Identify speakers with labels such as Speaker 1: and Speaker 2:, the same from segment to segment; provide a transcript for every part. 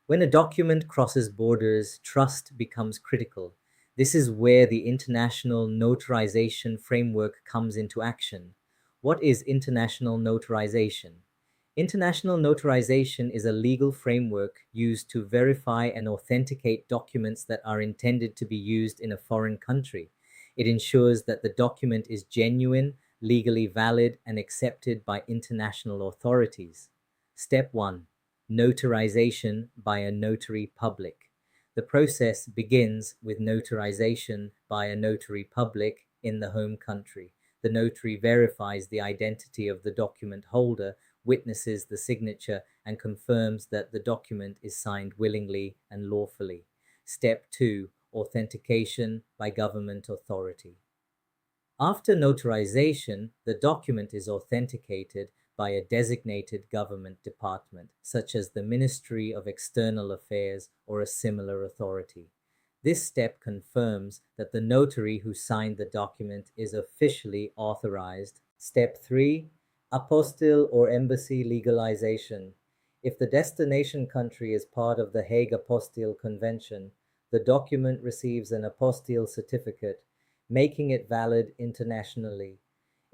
Speaker 1: When a document crosses borders, trust becomes critical. This is where the International Notarization Framework comes into action. What is international notarization? International notarization is a legal framework used to verify and authenticate documents that are intended to be used in a foreign country. It ensures that the document is genuine, legally valid, and accepted by international authorities. Step 1. Notarization by a notary public. The process begins with notarization by a notary public in the home country. The notary verifies the identity of the document holder, witnesses the signature, and confirms that the document is signed willingly and lawfully. Step 2. Authentication by government authority. After notarization, the document is authenticated by a designated government department, such as the Ministry of External Affairs or a similar authority. This step confirms that the notary who signed the document is officially authorized. Step 3. Apostille or embassy legalization. If the destination country is part of the Hague Convention, the document receives an apostille certificate, making it valid internationally.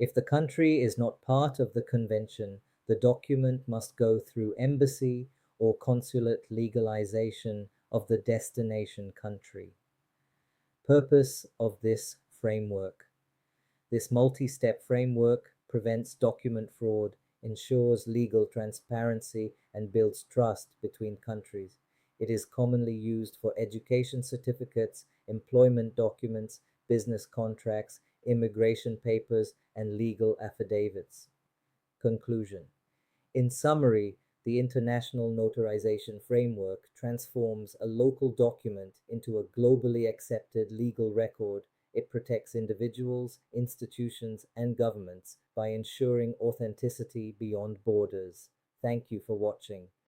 Speaker 1: If the country is not part of the convention, the document must go through embassy or consulate legalization of the destination country. Purpose of this framework. This multi-step framework prevents document fraud, ensures legal transparency, and builds trust between countries. It is commonly used for education certificates, employment documents, business contracts, immigration papers, and legal affidavits. Conclusion. In summary, the International Notarization Framework transforms a local document into a globally accepted legal record. It protects individuals, institutions, and governments by ensuring authenticity beyond borders. Thank you for watching.